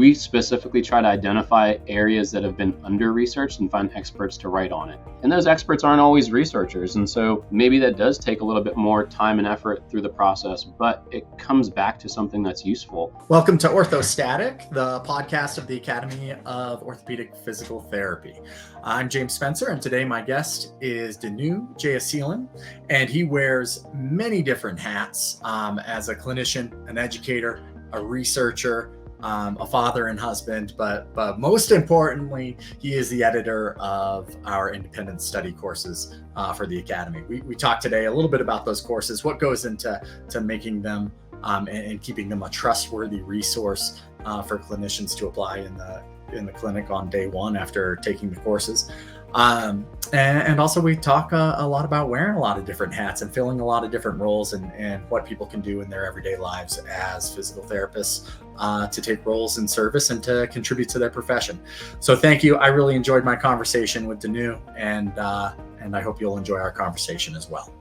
we specifically try to identify areas that have been under-researched and find experts to write on it. And those experts aren't always researchers, and so maybe that does take a little bit more time and effort through the process, but it comes back to something that's useful. Welcome to Orthostatic, the podcast of the Academy of Orthopedic Physical Therapy. I'm James Spencer, and today my guest is Danu Jayasilan, and he wears many different hats as a clinician, an educator, a researcher, a father and husband, but most importantly, he is the editor of our independent study courses for the Academy. We talked today a little bit about those courses, what goes into making them and keeping them a trustworthy resource for clinicians to apply in the clinic on day one after taking the courses. And also we talk a lot about wearing a lot of different hats and filling a lot of different roles and what people can do in their everyday lives as physical therapists to take roles in service and to contribute to their profession. So thank you. I really enjoyed my conversation with Danu, and I hope you'll enjoy our conversation as well.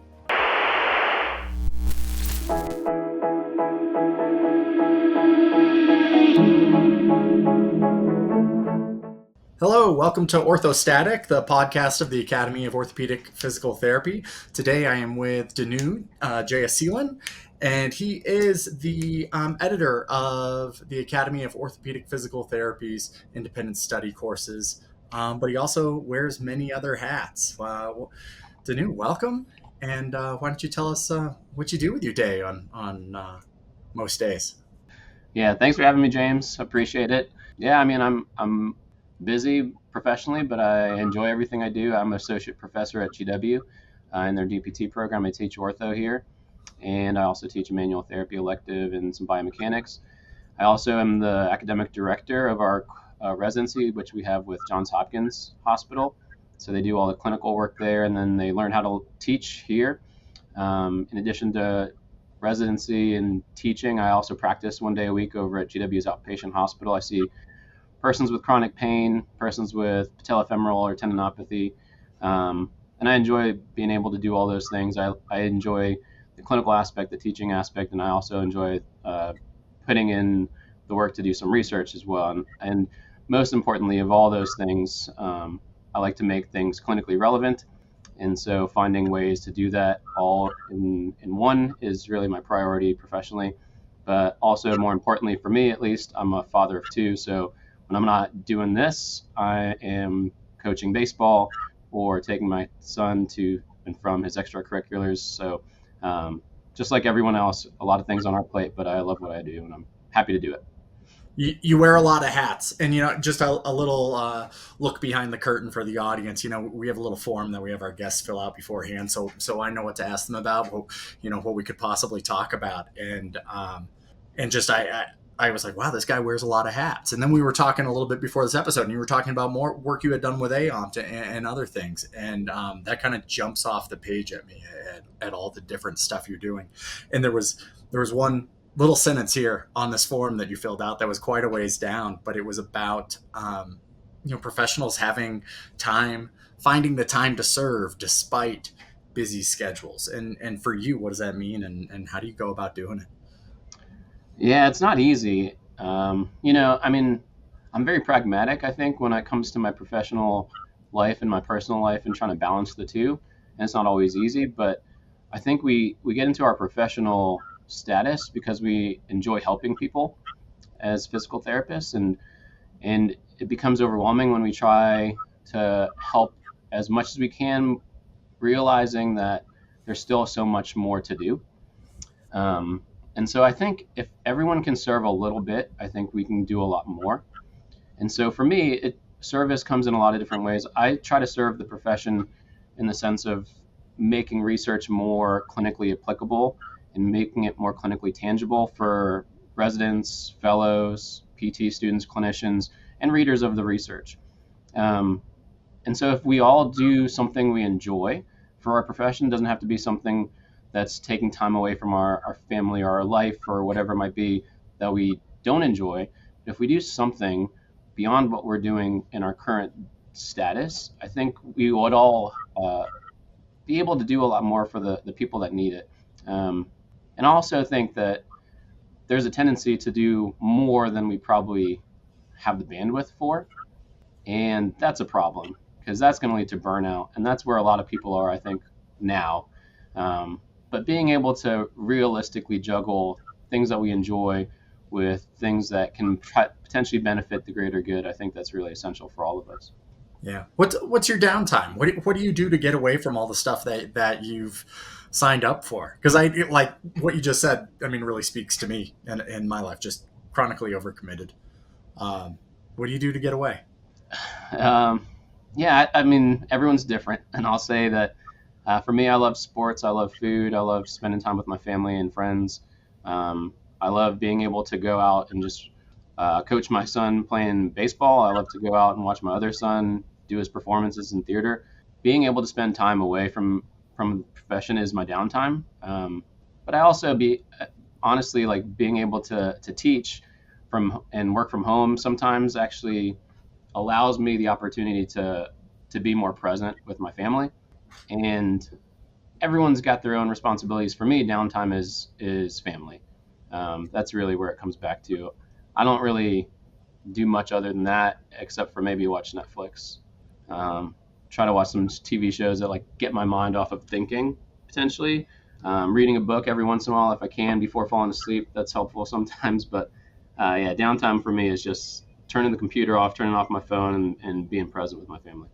Hello, welcome to Orthostatic, the podcast of the Academy of Orthopedic Physical Therapy. Today I am with Danu Jayasilan, and he is the editor of the Academy of Orthopedic Physical Therapy's independent study courses, but he also wears many other hats. Danu, welcome, and why don't you tell us what you do with your day on most days? Yeah, thanks for having me, James. Appreciate it. Yeah, I mean, I'm busy professionally, but I enjoy everything I do. I'm an associate professor at GW in their DPT program. I teach ortho here, and I also teach a manual therapy elective and some biomechanics. I also am the academic director of our residency, which we have with Johns Hopkins Hospital. So they do all the clinical work there, and then they learn how to teach here. In addition to residency and teaching, I also practice 1 day a week over at GW's outpatient hospital. I see persons with chronic pain, persons with patellofemoral or tendinopathy. And I enjoy being able to do all those things. I enjoy the clinical aspect, the teaching aspect, and I also enjoy putting in the work to do some research as well. And most importantly of all those things, I like to make things clinically relevant. And so finding ways to do that all in one is really my priority professionally. But also more importantly for me, at least, I'm a father of two. So when I'm not doing this, I am coaching baseball or taking my son to and from his extracurriculars. So just like everyone else, a lot of things on our plate, but I love what I do and I'm happy to do it. You wear a lot of hats, and just a little look behind the curtain for the audience. We have a little form that we have our guests fill out beforehand, so I know what to ask them about, what we could possibly talk about, and just I was like, wow, this guy wears a lot of hats. And then we were talking a little bit before this episode, and you were talking about more work you had done with AOMT and other things, and that kind of jumps off the page at me at all the different stuff you're doing. And there was one little sentence here on this form that you filled out that was quite a ways down, but it was about professionals having time, finding the time to serve despite busy schedules. And for you, what does that mean, and how do you go about doing it? Yeah, it's not easy. I mean, I'm very pragmatic, I think, when it comes to my professional life and my personal life and trying to balance the two. And it's not always easy, but I think we get into our professional status because we enjoy helping people as physical therapists, and it becomes overwhelming when we try to help as much as we can, realizing that there's still so much more to do. And so I think if everyone can serve a little bit, I think we can do a lot more. And so for me, service comes in a lot of different ways. I try to serve the profession in the sense of making research more clinically applicable and making it more clinically tangible for residents, fellows, PT students, clinicians, and readers of the research. And so if we all do something we enjoy for our profession, it doesn't have to be something that's taking time away from our family or our life or whatever it might be that we don't enjoy. If we do something beyond what we're doing in our current status, I think we would all be able to do a lot more for the people that need it. And I also think that there's a tendency to do more than we probably have the bandwidth for. And that's a problem because that's going to lead to burnout. And that's where a lot of people are, I think, now. But being able to realistically juggle things that we enjoy with things that can potentially benefit the greater good, I think that's really essential for all of us. Yeah. What's your downtime? What do you do to get away from all the stuff that you've signed up for? Because like what you just said. I mean, really speaks to me and in my life. Just chronically overcommitted. What do you do to get away? Um, yeah, I mean, everyone's different. And I'll say that for me, I love sports. I love food. I love spending time with my family and friends. I love being able to go out and just coach my son playing baseball. I love to go out and watch my other son do his performances in theater. Being able to spend time away from the profession is my downtime. But I also honestly like being able to teach from and work from home sometimes actually allows me the opportunity to be more present with my family. And everyone's got their own responsibilities. For me, downtime is family. That's really where it comes back to. I don't really do much other than that, except for maybe watch Netflix. Try to watch some TV shows that like get my mind off of thinking potentially. Reading a book every once in a while if I can before falling asleep. That's helpful sometimes. But yeah, downtime for me is just turning the computer off, turning off my phone, and being present with my family.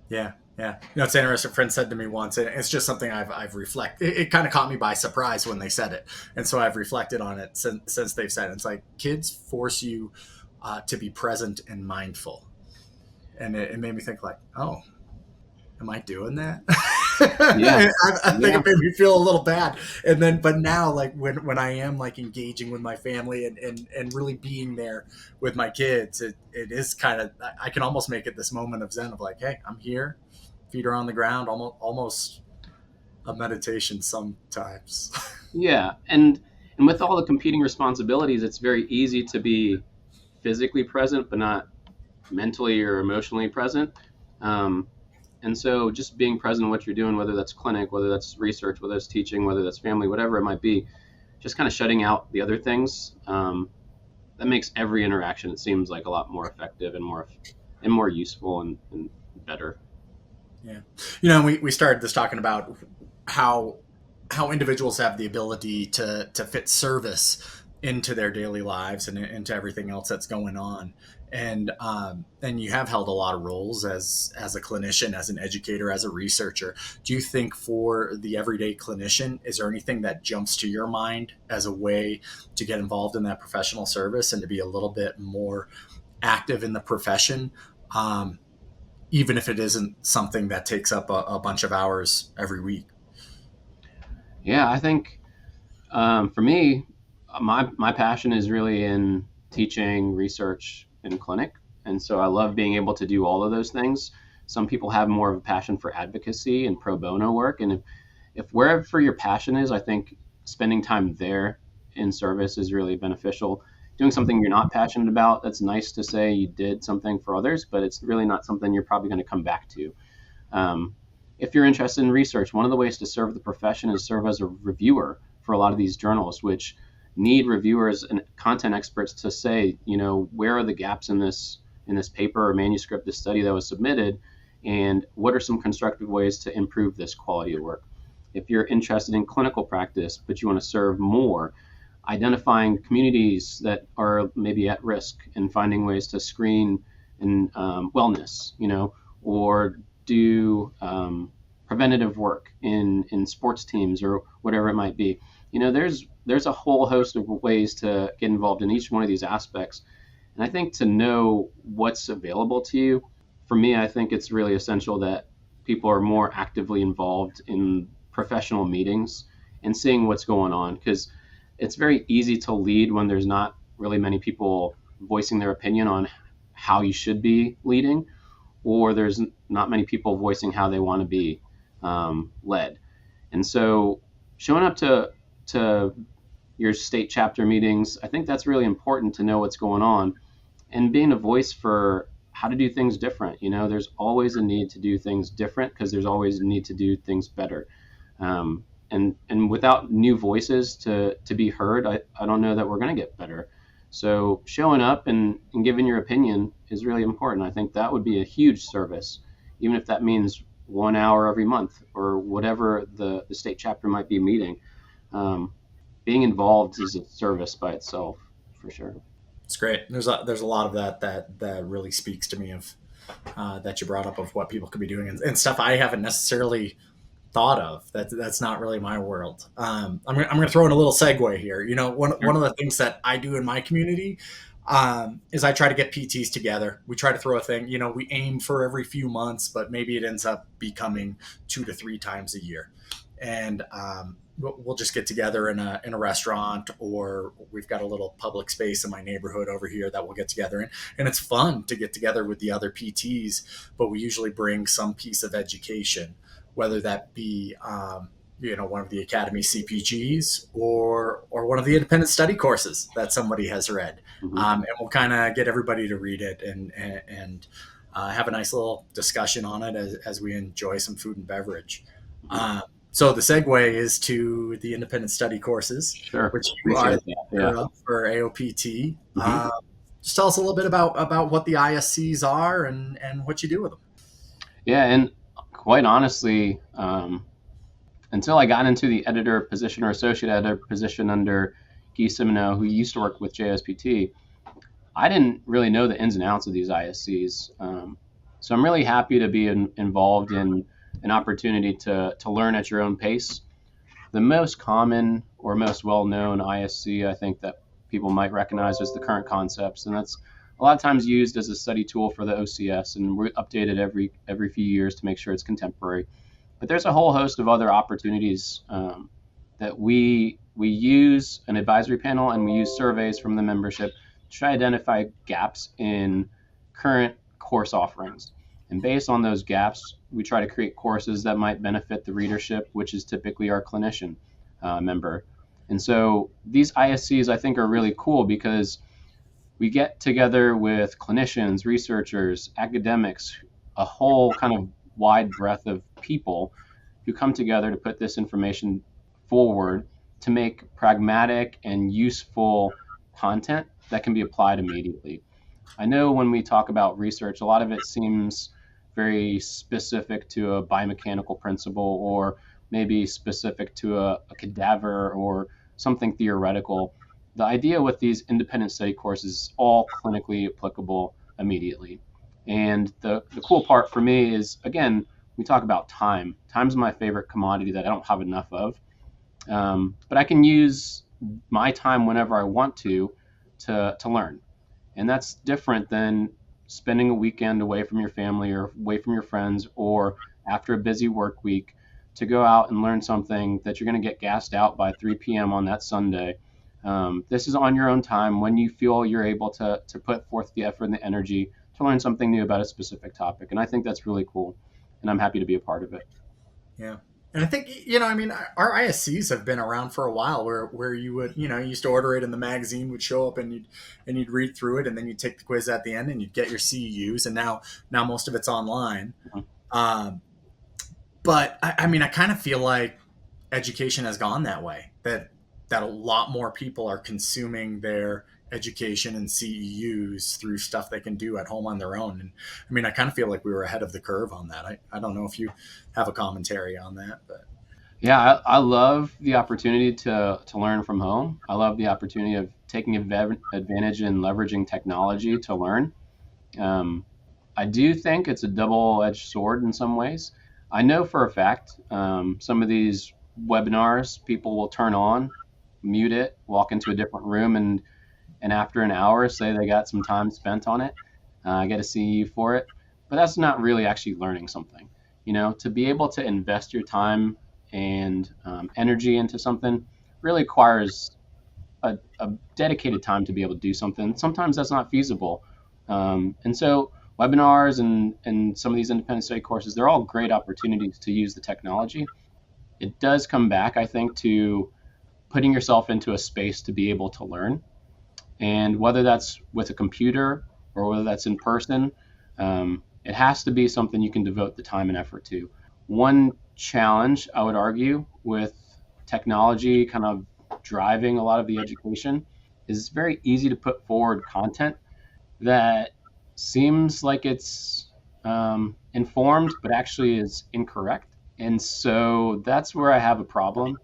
Yeah, yeah. It's interesting. A friend said to me once, and it's just something I've reflected. It kind of caught me by surprise when they said it, and so I've reflected on it since they've said it. It's like kids force you to be present and mindful, and it made me think like, oh, am I doing that? Yeah, I think yeah, it made me feel a little bad. And then, but now, like when I am like engaging with my family and really being there with my kids, it is kind of, I can almost make it this moment of Zen of like, hey, I'm here, feet are on the ground, almost a meditation sometimes. yeah. And with all the competing responsibilities, it's very easy to be physically present, but not mentally or emotionally present. Um, And so just being present in what you're doing, whether that's clinic, whether that's research, whether that's teaching, whether that's family, whatever it might be, just kind of shutting out the other things, that makes every interaction, it seems like, a lot more effective and more useful and better. Yeah. We started this talking about how individuals have the ability to fit service into their daily lives and into everything else that's going on. And you have held a lot of roles as a clinician, as an educator, as a researcher. Do you think for the everyday clinician, is there anything that jumps to your mind as a way to get involved in that professional service and to be a little bit more active in the profession? Even if it isn't something that takes up a bunch of hours every week. Yeah, I think for me, my passion is really in teaching, research, and clinic, and so I love being able to do all of those things. Some people have more of a passion for advocacy and pro bono work, and if wherever your passion is, I think spending time there in service is really beneficial. Doing something you're not passionate about, that's nice to say you did something for others, but it's really not something you're probably going to come back to. Um, if you're interested in research, one of the ways to serve the profession is serve as a reviewer for a lot of these journals, which need reviewers and content experts to say, where are the gaps in this paper or manuscript, this study that was submitted, and what are some constructive ways to improve this quality of work. If you're interested in clinical practice, but you want to serve more, identifying communities that are maybe at risk and finding ways to screen and wellness, or do preventative work in sports teams or whatever it might be. There's a whole host of ways to get involved in each one of these aspects. And I think to know what's available to you, for me, I think it's really essential that people are more actively involved in professional meetings and seeing what's going on, because it's very easy to lead when there's not really many people voicing their opinion on how you should be leading, or there's not many people voicing how they want to be led. And so showing up to your state chapter meetings, I think that's really important to know what's going on and being a voice for how to do things different. There's always a need to do things different because there's always a need to do things better. And without new voices to be heard, I don't know that we're going to get better. So showing up and giving your opinion is really important. I think that would be a huge service, even if that means 1 hour every month or whatever the state chapter might be meeting. Um, Being involved is a service by itself, for sure. It's great. There's a lot of that really speaks to me of that you brought up of what people could be doing and stuff I haven't necessarily thought of. That's not really my world. I'm gonna throw in a little segue here. You know, one of the things that I do in my community is I try to get PTs together. We try to throw a thing. You know, we aim for every few months, but maybe it ends up becoming 2 to 3 times a year. And we'll just get together in a restaurant, or we've got a little public space in my neighborhood over here that we'll get together in, and it's fun to get together with the other PTs. But we usually bring some piece of education, whether that be one of the Academy CPGs or one of the independent study courses that somebody has read, Mm-hmm. and we'll kind of get everybody to read it and have a nice little discussion on it as we enjoy some food and beverage. Mm-hmm. So the segue is to the independent study courses, Sure. which you are Appreciate the that. Yeah. leader of for AOPT. Mm-hmm. Just tell us a little bit about what the ISCs are and what you do with them. Yeah, and quite honestly, until I got into the editor position or associate editor position under Guy Simoneau, who used to work with JSPT, I didn't really know the ins and outs of these ISCs. So I'm really happy to be involved in an opportunity to learn at your own pace. The most common or most well-known ISC, I think, that people might recognize is the current concepts, and that's a lot of times used as a study tool for the OCS, and we update it every few years to make sure it's contemporary. But there's a whole host of other opportunities that we use an advisory panel and we use surveys from the membership to try to identify gaps in current course offerings. And based on those gaps, we try to create courses that might benefit the readership, which is typically our clinician member. And so these ISCs, I think, are really cool because we get together with clinicians, researchers, academics, a whole kind of wide breadth of people who come together to put this information forward to make pragmatic and useful content that can be applied immediately. I know when we talk about research, a lot of it seems very specific to a biomechanical principle or maybe specific to a cadaver or something theoretical. The idea with these independent study courses is all clinically applicable immediately. And the cool part for me is, again, we talk about time. Time's my favorite commodity that I don't have enough of. But I can use my time whenever I want to learn. And that's different than spending a weekend away from your family or away from your friends or after a busy work week to go out and learn something that you're going to get gassed out by 3 p.m. on that Sunday. This is on your own time when you feel you're able to put forth the effort and the energy to learn something new about a specific topic. And I think that's really cool. And I'm happy to be a part of it. Yeah. And I think, I mean, our ISCs have been around for a while where you would, you used to order it and the magazine would show up and you'd read through it and then you'd take the quiz at the end and you'd get your CEUs. And now most of it's online. But I mean, I kind of feel like education has gone that way, that a lot more people are consuming their education and CEUs through stuff they can do at home on their own. And I mean, I kind of feel like we were ahead of the curve on that. I don't know if you have a commentary on that, but Yeah, I love the opportunity to learn from home. I love the opportunity of taking advantage and leveraging technology to learn. I do think it's a double-edged sword in some ways. I know for a fact some of these webinars people will turn on, mute it, walk into a different room, and after an hour say they got some time spent on it, get a CE for it. But that's not really actually learning something. To be able to invest your time and energy into something really requires a dedicated time to be able to do something. Sometimes that's not feasible. And so webinars and some of these independent study courses, they're all great opportunities to use the technology. It does come back, I think, to putting yourself into a space to be able to learn. And whether that's with a computer or whether that's in person, it has to be something you can devote the time and effort to. One challenge, I would argue, with technology kind of driving a lot of the education is it's very easy to put forward content that seems like it's informed, but actually is incorrect. And so that's where I have a problem.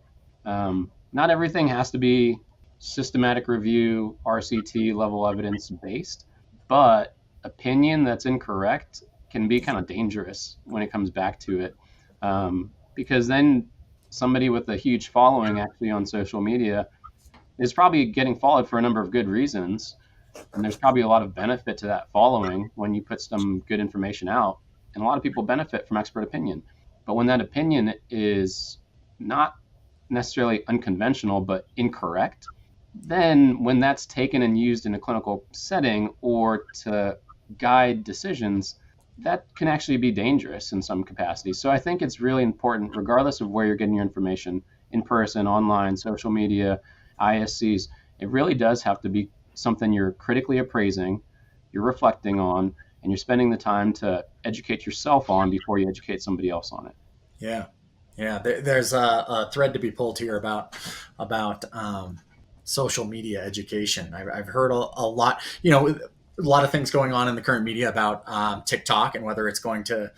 Not everything has to be systematic review, RCT level evidence based, but opinion that's incorrect can be kind of dangerous when it comes back to it. Because then somebody with a huge following actually on social media is probably getting followed for a number of good reasons. And there's probably a lot of benefit to that following when you put some good information out. And a lot of people benefit from expert opinion. But when that opinion is not necessarily unconventional, but incorrect, then when that's taken and used in a clinical setting or to guide decisions, that can actually be dangerous in some capacity. So I think it's really important, regardless of where you're getting your information, in person, online, social media, ISCs, it really does have to be something you're critically appraising, you're reflecting on, and you're spending the time to educate yourself on before you educate somebody else on it. Yeah, yeah. There's a thread to be pulled here about social media education. I've heard a lot, a lot of things going on in the current media about TikTok and whether it's going to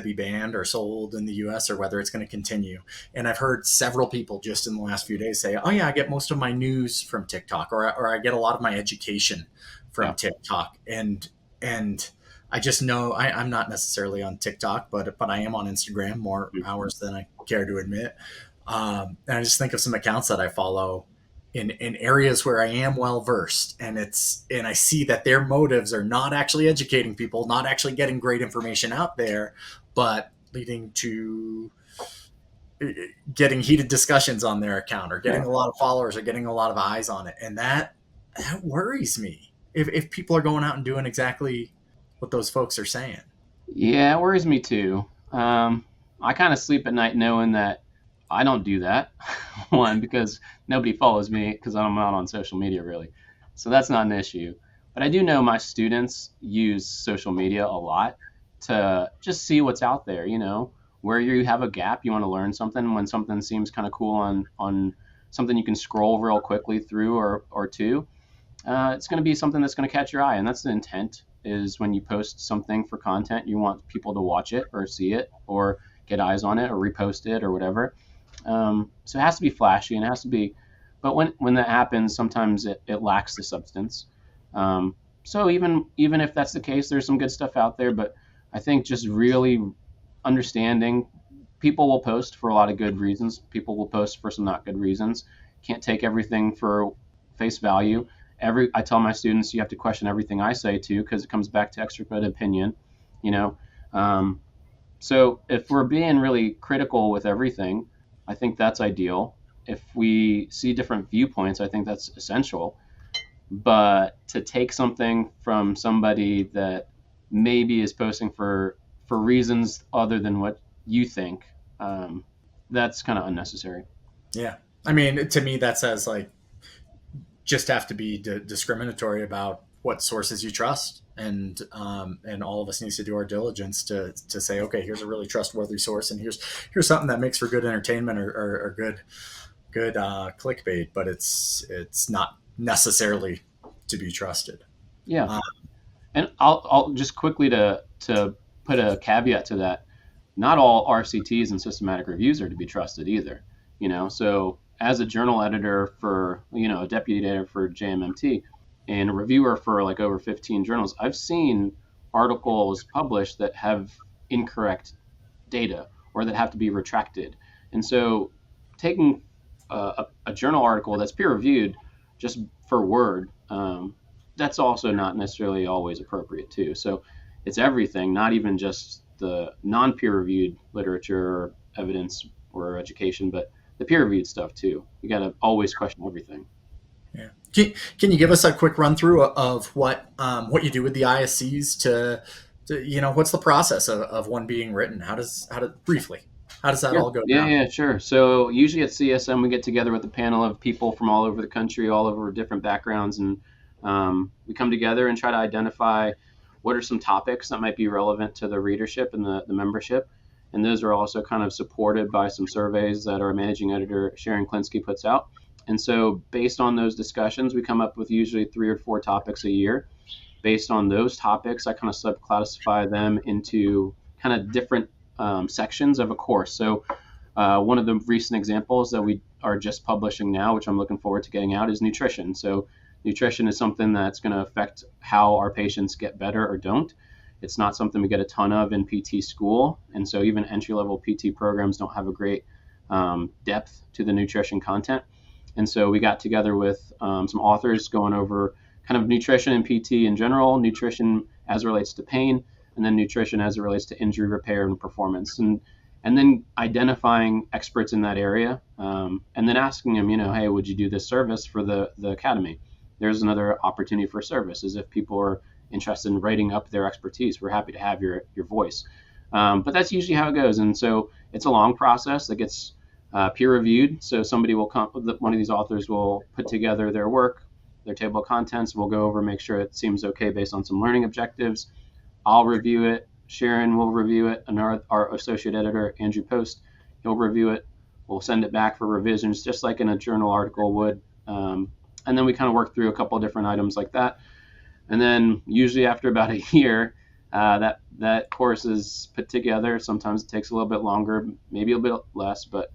be banned or sold in the US or whether it's going to continue. And I've heard several people just in the last few days say, oh yeah, I get most of my news from TikTok, or I get a lot of my education from Yeah. TikTok. And I just know I'm not necessarily on TikTok, but I am on Instagram more hours than I care to admit. And I just think of some accounts that I follow in areas where I am well versed, and I see that their motives are not actually educating people, not actually getting great information out there, but leading to getting heated discussions on their account, or getting a lot of followers, or getting a lot of eyes on it, and that worries me. If people are going out and doing exactly what those folks are saying. Yeah, it worries me too. I kind of sleep at night knowing that I don't do that. One, because nobody follows me because I'm not on social media really. So that's not an issue. But I do know my students use social media a lot to just see what's out there, where you have a gap, you want to learn something, when something seems kind of cool on something you can scroll real quickly through or two. It's going to be something that's going to catch your eye. And that's the intent, is when you post something for content, you want people to watch it or see it or get eyes on it or repost it or whatever. So it has to be flashy and it has to be, but when that happens, sometimes it lacks the substance. So even if that's the case, there's some good stuff out there, but I think just really understanding, people will post for a lot of good reasons. People will post for some not good reasons. Can't take everything for face value. I tell my students, you have to question everything I say too, because it comes back to expert opinion, So if we're being really critical with everything, I think that's ideal. If we see different viewpoints, I think that's essential. But to take something from somebody that maybe is posting for reasons other than what you think, that's kind of unnecessary. Yeah. I mean, to me, that says like, just have to be discriminatory about what sources you trust, and all of us needs to do our diligence to say, okay, here's a really trustworthy source, and here's something that makes for good entertainment or good clickbait, but it's not necessarily to be trusted. Yeah, and I'll just quickly to put a caveat to that. Not all RCTs and systematic reviews are to be trusted either. So as a journal editor for, a deputy editor for JMMT and a reviewer for like over 15 journals, I've seen articles published that have incorrect data or that have to be retracted. And so taking a journal article that's peer reviewed just for Word, that's also not necessarily always appropriate too. So it's everything, not even just the non-peer reviewed literature or evidence or education, but the peer-reviewed stuff too. You got to always question everything. Yeah. Can you give us a quick run through of what you do with the ISCs to what's the process of one being written? How does that all go down? Yeah, sure. So usually at CSM, we get together with a panel of people from all over the country, all over different backgrounds, and we come together and try to identify what are some topics that might be relevant to the readership and the membership. And those are also kind of supported by some surveys that our managing editor, Sharon Klinsky, puts out. And so based on those discussions, we come up with usually 3 or 4 topics a year. Based on those topics, I kind of subclassify them into kind of different sections of a course. So one of the recent examples that we are just publishing now, which I'm looking forward to getting out, is nutrition. So nutrition is something that's going to affect how our patients get better or don't. It's not something we get a ton of in PT school. And so even entry-level PT programs don't have a great depth to the nutrition content. And so we got together with some authors going over kind of nutrition and PT in general, nutrition as it relates to pain, and then nutrition as it relates to injury repair and performance. And then identifying experts in that area, and then asking them, hey, would you do this service for the academy? There's another opportunity for service, is if people are interested in writing up their expertise, we're happy to have your voice. But that's usually how it goes. And so it's a long process that gets peer reviewed. So somebody will come, one of these authors will put together their work, their table of contents. We'll go over, make sure it seems okay based on some learning objectives. I'll review it. Sharon will review it. And our associate editor, Andrew Post, he'll review it. We'll send it back for revisions, just like in a journal article would. And then we kind of work through a couple of different items like that. And then usually after about a year, that course is put together. Sometimes it takes a little bit longer, maybe a bit less, but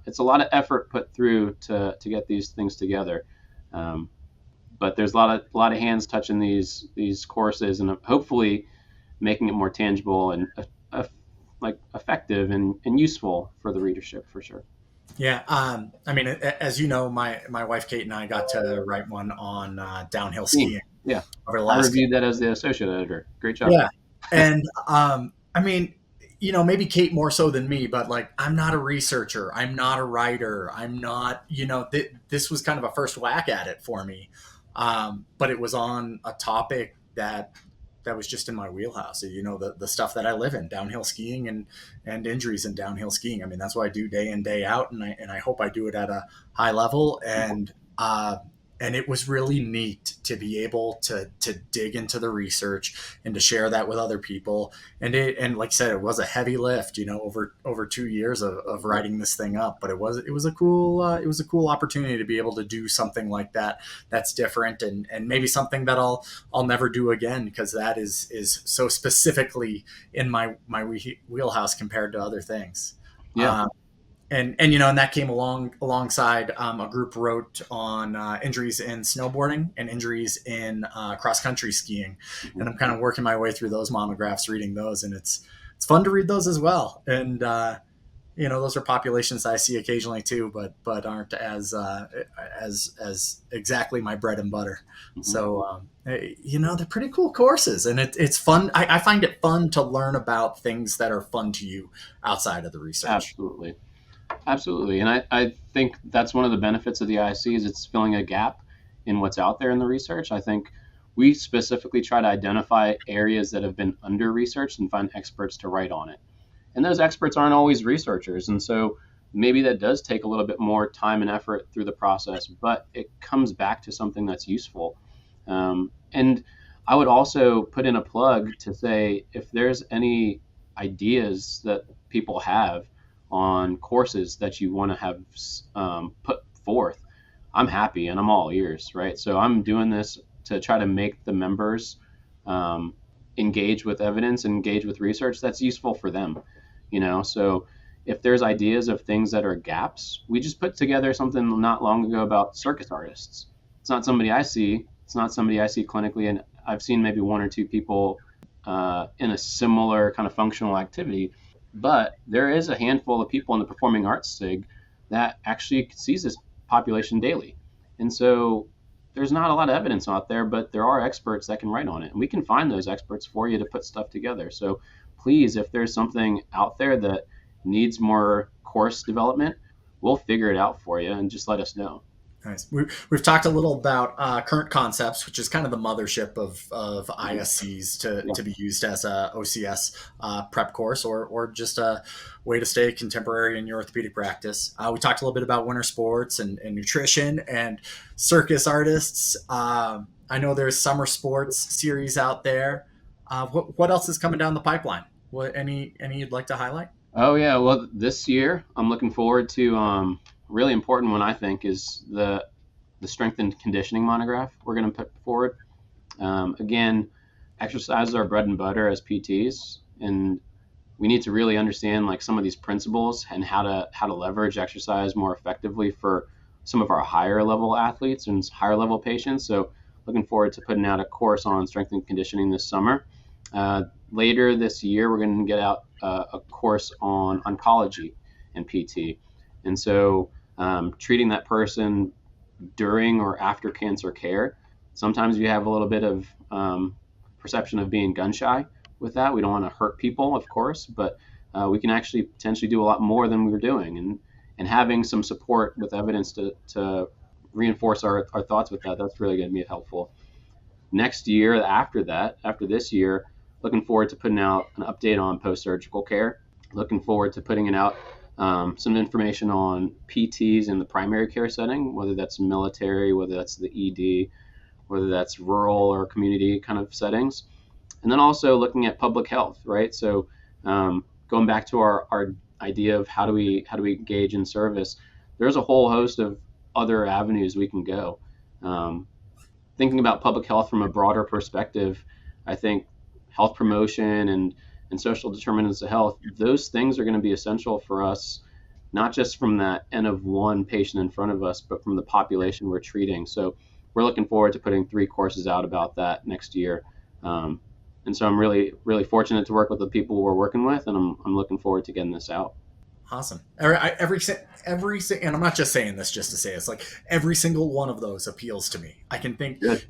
it's a lot of effort put through to get these things together. But there's a lot of hands touching these courses, and hopefully making it more tangible and like effective and useful for the readership for sure. Yeah, I mean, as you know, my wife Kate and I got to write one on downhill skiing. Yeah, over the I last. reviewed that as the associate editor. Great job. Yeah, and I mean, maybe Kate more so than me, but like, I'm not a researcher, I'm not a writer, I'm not, this was kind of a first whack at it for me, but it was on a topic that was just in my wheelhouse. The stuff that I live in, downhill skiing and injuries in downhill skiing. I mean, that's what I do day in, day out, and I hope I do it at a high level. And it was really neat to be able to dig into the research and to share that with other people. And like I said, it was a heavy lift, over 2 years of writing this thing up. But it was a cool opportunity to be able to do something like that. That's different and maybe something that I'll never do again, because that is so specifically in my wheelhouse compared to other things. Yeah. And that came alongside a group wrote on injuries in snowboarding and injuries in cross country skiing, and I'm kind of working my way through those monographs, reading those, and it's fun to read those as well. And those are populations I see occasionally too, but aren't as exactly my bread and butter. Mm-hmm. So they're pretty cool courses, and it's fun. I find it fun to learn about things that are fun to you outside of the research. Absolutely. And I think that's one of the benefits of the ISC, is it's filling a gap in what's out there in the research. I think we specifically try to identify areas that have been under-researched and find experts to write on it. And those experts aren't always researchers. And so maybe that does take a little bit more time and effort through the process, but it comes back to something that's useful. And I would also put in a plug to say, if there's any ideas that people have on courses that you want to have put forth, I'm happy and I'm all ears, right? So I'm doing this to try to make the members engage with evidence, engage with research that's useful for them, So if there's ideas of things that are gaps, we just put together something not long ago about circus artists. It's not somebody I see. It's not somebody I see clinically, and I've seen maybe 1 or 2 people in a similar kind of functional activity. But there is a handful of people in the performing arts SIG that actually sees this population daily. And so there's not a lot of evidence out there, but there are experts that can write on it. And we can find those experts for you to put stuff together. So please, if there's something out there that needs more course development, we'll figure it out for you, and just let us know. Nice. We've talked a little about current concepts, which is kind of the mothership of ISCs to be used as a OCS prep course or just a way to stay contemporary in your orthopedic practice. We talked a little bit about winter sports and nutrition and circus artists. I know there's summer sports series out there. What else is coming down the pipeline? Any you'd like to highlight? Oh yeah, well, this year I'm looking forward to really important one, I think, is the strength and conditioning monograph we're going to put forward. Again, exercise is our bread and butter as PTs, and we need to really understand like some of these principles and how to leverage exercise more effectively for some of our higher level athletes and higher level patients. So looking forward to putting out a course on strength and conditioning this summer. Later this year, we're going to get out a course on oncology and PT. And so treating that person during or after cancer care. Sometimes you have a little bit of perception of being gun shy with that. We don't want to hurt people, of course, but we can actually potentially do a lot more than we were doing. And having some support with evidence to reinforce our thoughts with that, that's really going to be helpful. Next year, after this year, looking forward to putting out an update on post-surgical care. Looking forward to putting it out some information on PTs in the primary care setting, whether that's military, whether that's the ED, whether that's rural or community kind of settings. And then also looking at public health, right? So going back to our idea of how do we engage in service, there's a whole host of other avenues we can go. Thinking about public health from a broader perspective, I think health promotion and social determinants of health, those things are going to be essential for us, not just from that N of one patient in front of us, but from the population we're treating. So we're looking forward to putting 3 courses out about that next year. And so I'm really, really fortunate to work with the people we're working with, and I'm looking forward to getting this out. Awesome. And I'm not just saying this just to say it's like every single one of those appeals to me. I can think, Good.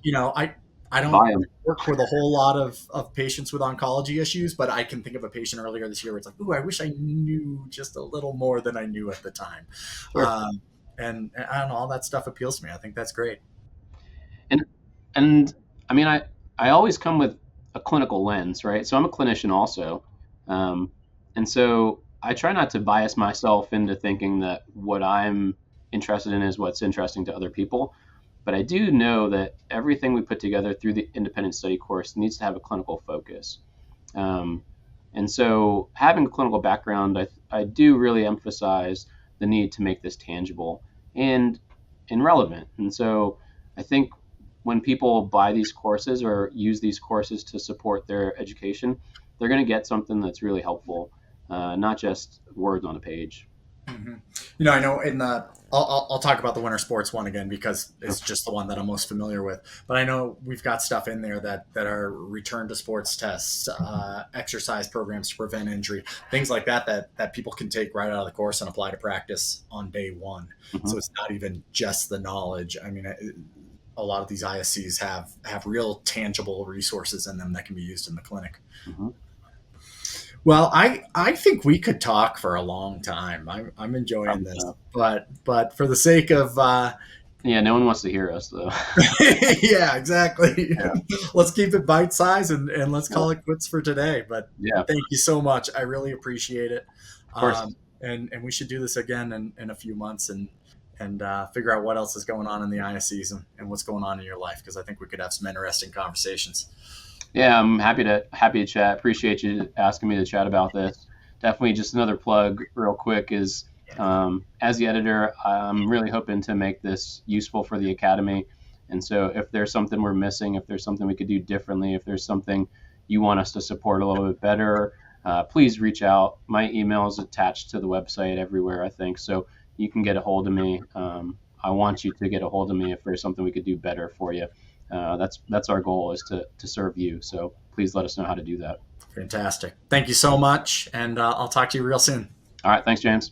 I don't work with a whole lot of patients with oncology issues, but I can think of a patient earlier this year where it's like, ooh, I wish I knew just a little more than I knew at the time. Sure. And I don't know, all that stuff appeals to me. I think that's great. And I mean, I always come with a clinical lens, right? So I'm a clinician also. And so I try not to bias myself into thinking that what I'm interested in is what's interesting to other people. But I do know that everything we put together through the independent study course needs to have a clinical focus. And so having a clinical background, I do really emphasize the need to make this tangible and relevant. And so I think when people buy these courses or use these courses to support their education, they're going to get something that's really helpful, not just words on a page. Mm-hmm. I know I'll talk about the winter sports one again because it's just the one that I'm most familiar with. But I know we've got stuff in there that are return to sports tests, exercise programs to prevent injury, things like that people can take right out of the course and apply to practice on day one. Mm-hmm. So it's not even just the knowledge. I mean, a lot of these ISCs have real tangible resources in them that can be used in the clinic. Mm-hmm. Well, I think we could talk for a long time. I'm enjoying this, but for the sake of no one wants to hear us though. Yeah, exactly. Yeah. Let's keep it bite size and let's call it quits for today. But thank you so much. I really appreciate it. Of course. And we should do this again in a few months and figure out what else is going on in the ISCs and what's going on in your life, because I think we could have some interesting conversations. Yeah, I'm happy to chat. Appreciate you asking me to chat about this. Definitely just another plug real quick is as the editor, I'm really hoping to make this useful for the Academy. And so if there's something we're missing, if there's something we could do differently, if there's something you want us to support a little bit better, please reach out. My email is attached to the website everywhere, I think. So you can get a hold of me. I want you to get a hold of me if there's something we could do better for you. That's our goal, is to serve you. So please let us know how to do that. Fantastic. Thank you so much. And I'll talk to you real soon. All right. Thanks, James.